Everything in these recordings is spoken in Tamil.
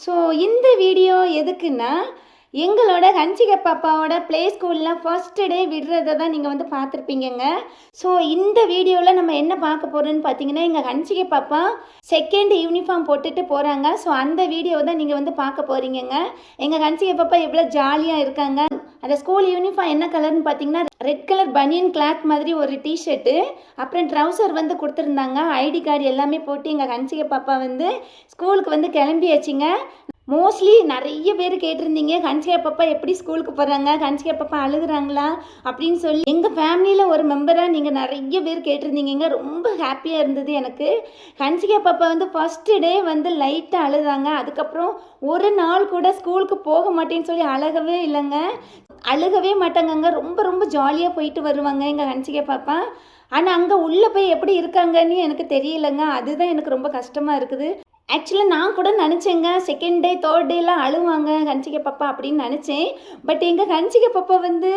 ஸோ இந்த வீடியோ எதுக்குன்னா, எங்களோட ஹன்சிக பாப்பாவோட ப்ளே ஸ்கூலில் ஃபர்ஸ்ட்டு டே விடுறத தான் நீங்கள் வந்து பார்த்துருப்பீங்கங்க. ஸோ இந்த வீடியோவில் நம்ம என்ன பார்க்க போகிறோன்னு பார்த்தீங்கன்னா, எங்கள் ஹன்சிக பாப்பா செகண்ட் யூனிஃபார்ம் போட்டுட்டு போகிறாங்க. ஸோ அந்த வீடியோ தான் நீங்கள் வந்து பார்க்க போகிறீங்கங்க. எங்கள் ஹன்சிக பாப்பா எவ்வளோ ஜாலியாக இருக்காங்க. அந்த ஸ்கூல் யூனிஃபார்ம் என்ன கலர்னு பார்த்தீங்கன்னா, ரெட் கலர் பனியன் கிளாத் மாதிரி ஒரு டிஷர்ட்டு, அப்புறம் ட்ரௌசர் வந்து கொடுத்துருந்தாங்க. ஐடி கார்டு எல்லாமே போட்டு எங்கள் ஹன்சிக பாப்பா வந்து ஸ்கூலுக்கு வந்து கிளம்பியாச்சுங்க. மோஸ்ட்லி நிறைய பேர் கேட்டிருந்தீங்க, ஹன்சிகா பாப்பா எப்படி ஸ்கூலுக்கு போகிறாங்க, ஹன்சிகா பாப்பா அழுகுறாங்களா அப்படின்னு சொல்லி. எங்கள் ஃபேமிலியில் ஒரு மெம்பராக நீங்கள் நிறைய பேர் கேட்டிருந்தீங்க. ரொம்ப ஹாப்பியாக இருந்தது எனக்கு. ஹன்சிகா பாப்பா வந்து ஃபஸ்ட்டு டே வந்து லைட்டாக அழுதாங்க. அதுக்கப்புறம் ஒரு நாள் கூட ஸ்கூலுக்கு போக மாட்டேன்னு சொல்லி அழகவே இல்லைங்க. அழுகவே மாட்டாங்கங்க. ரொம்ப ரொம்ப ஜாலியாக போயிட்டு வருவாங்க எங்கள் ஹன்சிகா பாப்பா. ஆனால் அங்கே உள்ளே போய் எப்படி இருக்காங்கன்னு எனக்கு தெரியலைங்க. அதுதான் எனக்கு ரொம்ப கஷ்டமாக இருக்குது. ஆக்சுவலாக நான் கூட நினச்சேங்க, செகண்ட் டே தேர்ட் டேலாம் அழுவாங்க ஹன்சிகா பாப்பா அப்படின்னு நினச்சேன். பட் எங்கள் ஹன்சிகா பாப்பா வந்து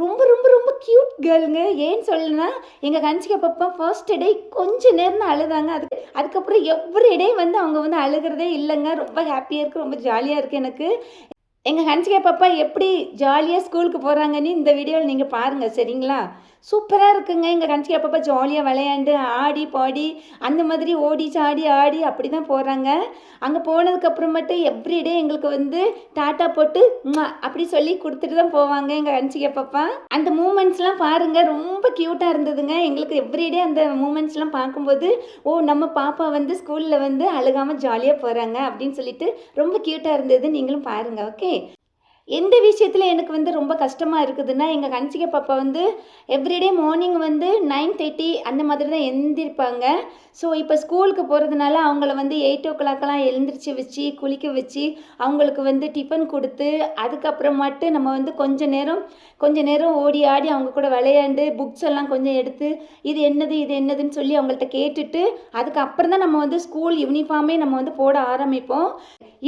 ரொம்ப ரொம்ப ரொம்ப க்யூட் கேர்ளுங்க. ஏன்னு சொல்லணும்னா, எங்கள் ஹன்சிகா பாப்பா ஃபர்ஸ்ட் டே கொஞ்ச நேரம் தான் அழுதாங்க. அதுக்கப்புறம் எவ்ரி டே வந்து அவங்க வந்து அழுகிறதே இல்லைங்க. ரொம்ப ஹாப்பியாக இருக்குது, ரொம்ப ஜாலியாக இருக்குது எனக்கு. எங்கள் ஹன்சிகா பாப்பா எப்படி ஜாலியாக ஸ்கூலுக்கு போகிறாங்கன்னு இந்த வீடியோவில் நீங்கள் பாருங்கள், சரிங்களா? சூப்பராக இருக்குங்க. எங்கள் ஹன்சிகா பாப்பா ஜாலியாக விளையாண்டு ஆடி பாடி அந்த மாதிரி ஓடி சாடி ஆடி அப்படி தான் போகிறாங்க. அங்கே போனதுக்கப்புறம் மட்டும் எவ்ரிடே எங்களுக்கு வந்து டாட்டா போட்டு அப்படி சொல்லி கொடுத்துட்டு தான் போவாங்க எங்கள் ஹன்சிகா பாப்பா. அந்த மூமெண்ட்ஸ்லாம் பாருங்கள், ரொம்ப க்யூட்டாக இருந்ததுங்க. எங்களுக்கு எவ்ரிடே அந்த மூமெண்ட்ஸ்லாம் பார்க்கும்போது, ஓ நம்ம பாப்பா வந்து ஸ்கூலில் வந்து அழுகாமல் ஜாலியாக போகிறாங்க அப்படின்னு சொல்லிட்டு ரொம்ப க்யூட்டாக இருந்தது. நீங்களும் பாருங்கள், ஓகே? எந்த விஷயத்தில் எனக்கு வந்து ரொம்ப கஷ்டமாக இருக்குதுன்னா, எங்கள் ஹன்சிகா பாப்பா வந்து எவ்ரிடே மார்னிங் வந்து 9:30 அந்த மாதிரி தான் எழுந்திருப்பாங்க. ஸோ இப்போ ஸ்கூலுக்கு போகிறதுனால அவங்கள வந்து 8 o'clockலாம் எழுந்திரிச்சு வச்சு குளிக்க வச்சு அவங்களுக்கு வந்து டிஃபன் கொடுத்து, அதுக்கப்புறமாட்டு நம்ம வந்து கொஞ்ச நேரம் ஓடி ஆடி அவங்க கூட விளையாண்டு புக்ஸ் எல்லாம் கொஞ்சம் எடுத்து இது என்னதுன்னு சொல்லி அவங்கள்ட்ட கேட்டுட்டு, அதுக்கப்புறம் தான் நம்ம வந்து ஸ்கூல் யூனிஃபார்மே நம்ம வந்து போட ஆரம்பிப்போம்.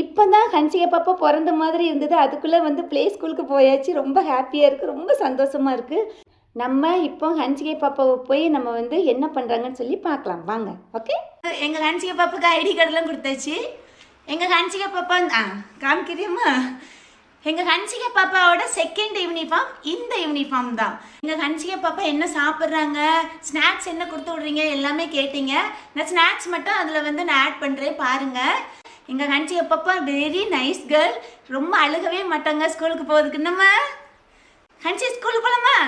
இப்போ தான் ஹன்சிகா பாப்பா பிறந்த மாதிரி இருந்தது. அதுக்குள்ளே வந்து ப்ளே ஸ்கூலுக்கு போயாச்சு. ரொம்ப ஹாப்பியாக இருக்குது, ரொம்ப சந்தோஷமாக இருக்குது. நம்ம இப்போ ஹன்சிகா பாப்பாவை போய் நம்ம வந்து என்ன பண்ணுறாங்கன்னு சொல்லி பார்க்கலாம் வாங்க, ஓகே? எங்கள் ஹன்சிகா பாப்பாவுக்கு ஐடி கார்டெலாம் கொடுத்தாச்சு. எங்கள் ஹன்சிகா பாப்பா காமிக்கிறியம்மா? எங்கள் ஹன்சிகா பாப்பாவோட செகண்ட் யூனிஃபார்ம் இந்த யூனிஃபார்ம் தான். எங்கள் ஹன்சிகா பாப்பா என்ன சாப்பிட்றாங்க, ஸ்நாக்ஸ் என்ன கொடுத்து விட்றீங்க எல்லாமே கேட்டீங்க. நான் ஸ்நாக்ஸ் மட்டும் அதில் வந்து நான் ஆட் பண்ணுறேன் பாருங்கள். எங்கள் ஹன்சிகா பாப்பா வெரி நைஸ் கேர்ள். ரொம்ப அழுகவே மாட்டாங்க ஸ்கூலுக்கு போகிறதுக்கு. நம்ம ஹன்சி ஸ்கூலுக்கு போகலாமா?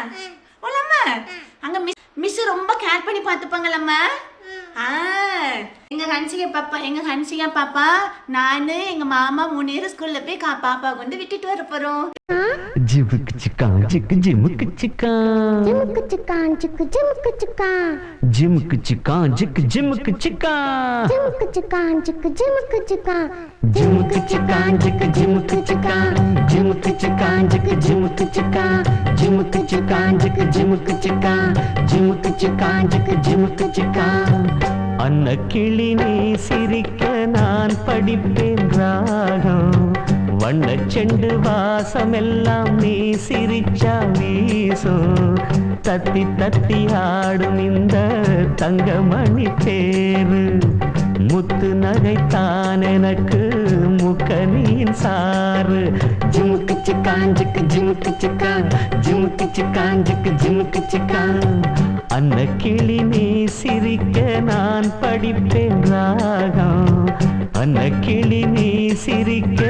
அங்கே மிஸ் ரொம்ப கேர் பண்ணி பார்த்துப்பாங்களாம்மா. எங்கள் ஹன்சிகா பாப்பா நான் எங்கள் மாமா 3 பேரும் ஸ்கூலில் போய் பாப்பா கொண்டு விட்டுட்டு வர போகிறோம். ஜிமுக்கு சிக்கான் ஜிக்கு ஜிமுக்கு சிக்கான் ஜிமுக்கு சிக்கான் ஜிக்கு ஜிமுக்கு சிக்கான் ஜிமுக்கு சிக்கான் ஜிக்கு ஜிமுக்கு சிக்கான் ஜிமுக்கு சிக்கான் ஜிக்கு ஜிமுக்கு சிக்கான் ஜிமுக்கு சிக்கான் ஜிக்கு ஜிமுக்கு சிக்கான் ஜிமுக்கு சிக்கான் ஜிக்கு ஜிமுக்கு சிக்கான் ஜிமுக்கு சிக்கான் ஜிக்கு ஜிமுக்கு சிக்கான் ஜிமுக்கு சிக்கான் ஜிக்கு ஜிமுக்கு சிக்கான். அன்ன கிளி நீ சிரிக்க நான் படிப்பேன் ராகம், வண்ண செண்டு வாசமெல்லாம் நீ சிரிச்சா வீசும், தத்தி தத்தி ஆடும் இந்த தங்கமணி தேரு, முத்து நகைத்தான் எனக்கு முக்கனியின் சாறு. ஜிமுக்கு சிக்கான் ஜிக்கு ஜிமுக்கு சிக்கான் ஜிமுக்கு சிக்கான் ஜிக்கு ஜிமுக்கு சிக்கான். அன்ன கிளி நீ சிரிக்க நான் படிப்பேன் ராகம், அன்ன கிளி நீ சிரிக்க.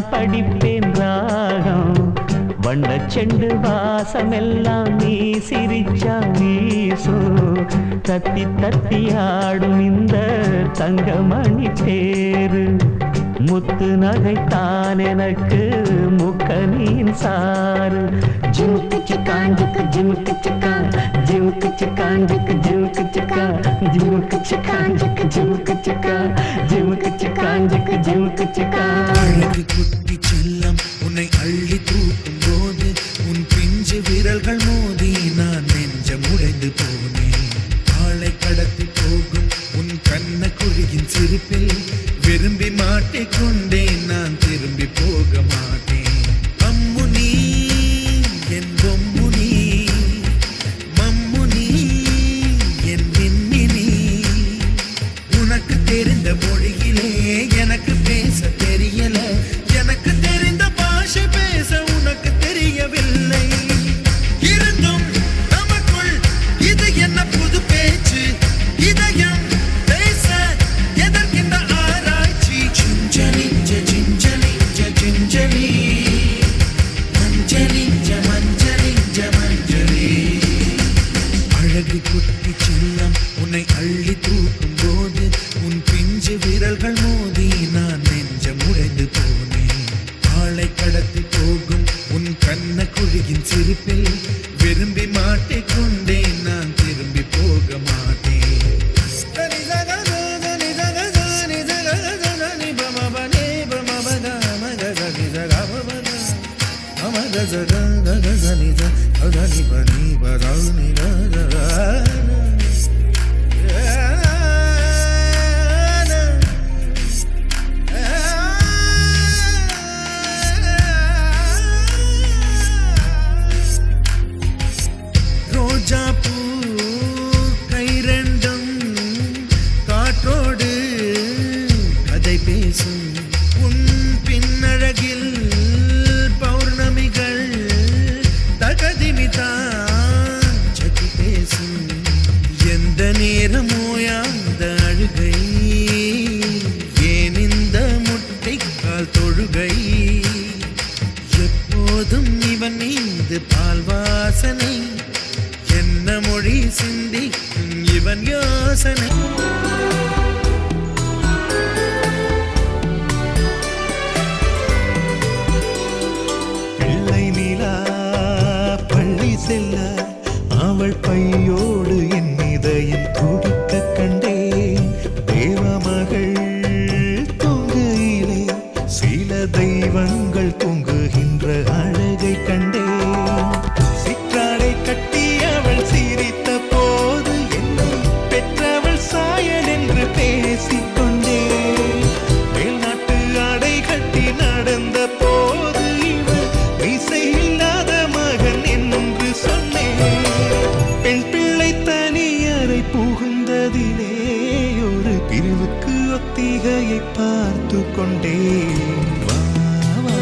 நான் படிப்பேன் ராகம் வண்ணச் செண்டு வாசமெல்லாம் நீ சிரிச்சா வீசும் தத்தி தத்தி ஆடும் இந்த தங்கமணி தேரு முத்து நகைத்தான் எனக்கு முக்கனின் சாறு ஜிமுக்கு சிக்கான் ஜிக்கு ஜிமுக்கு சிக்கான் ஜிமுக்கு சிக்கான் ஜிக்கு ஜிமுக்கு சிக்கான் ஜிமுக்கு சிக்கான் ஜிக்கு ஜிமுக்கு சிக்கான் ஜிமுக்கு சிக்கான் ஜிக்கு ஜிமுக்கு சிக்கான் அழகு குட்டி செல்லம் உன்னை அள்ளி தூக்கும் போது உன் பிஞ்சு விரல்கள் மோதி நான் நெஞ்சம் உடைந்து போனேன் ஆளை கடத்தி போகும் உன் கண்ண குழியின் சிரிப்பில் விரும்பி மாட்டிக்கொண்டேன் நான் திரும்பி போக மாட்டேன் அம்மு நீ என் பொம்மு நீ மம்மு நீ என் விண்ணினி உனக்கு தெரிந்த மொழியிலே எனக்கு பேச தெரியல எனக்கு தெரிந்த பாஷை பேச உனக்கு தெரியவில்லை இருந்தும் நமக்குள் இது என்ன புது பேச்சு இதயம் பேச எதற்கின்ற ஆராய்ச்சி சிஞ்சலிஞ்ச சிஞ்சலிஞ்ச சிஞ்சலி மஞ்சளிஞ்ச மஞ்சளிஞ்ச மஞ்சளி அழகு குட்டி செல்லம் உன்னை அள்ளி தூக்கும் போது உன் பிஞ்சு விரல்கள் மோதி நான் நெஞ்சம் உடைந்து போனேன் ஆளை கடத்தி போகும் உன் கண்ண குழியின் சிரிப்பில் விரும்பி மாட்டிக்கொண்டேன் நான் திரும்பி போக மாட்டேன் ரோஜா பூ கை ரெண்டும் காற்றோடு கதை பேசும் உன் பின்னழகில் பௌர்ணமிகள் தகதிமிதான் சகி பேசும் எந்த நேரமோயாந்த அழுகை ஏன் இந்த முட்டைக்கால் தொழுகை எப்போதும் இவன் மீது பால் வாசனை என்ன மொழி சிந்தி இவன் யோசனை பிள்ளை நிலா பள்ளி செல்ல அவள் பையோடு என் இதயம் துடிக்க கண்டேன் தேவமகள் தூங்குயிலே சில தெய்வங்கள் தூங்குகின்ற அழகை கண்டேன் சிற்றாடை கட்டி அவள் சிரித்த போது என்னை பெற்றவள் சாயல் என்று பேசிக்கொண்டேன் மேல்நாட்டு ஆடை கட்டி நடந்த போது இவள் இசை இல்லாத மகன் என்று சொன்னேன் பெண் பிள்ளை தனியறை புகுந்ததிலே ஒரு பிரிவுக்கு ஒத்திகையை பார்த்து கொண்டேன் வா வா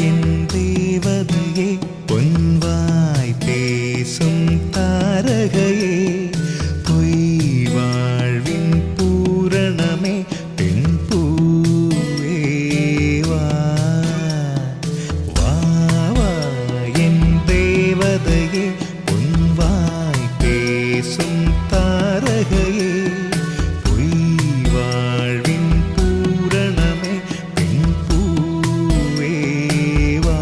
என் தேவதையே பொன்வாய் பேசும் தாரகையே பொய் வாழ்வின் பூரணமே பெண் பூவே வா வா வா என் தேவதையே பொன்வாய் பேசும் தாரகையே பொய் வாழ்வின் பூரணமே பெண் பூவே வா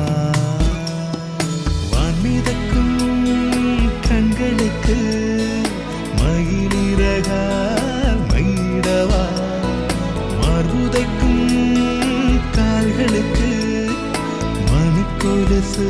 வான்மிதக்கும் கண்களுக்கு மயிலிறகால் மயிடவா மார்புதைக்கும் கால்களுக்கு மணிக்கொலுசு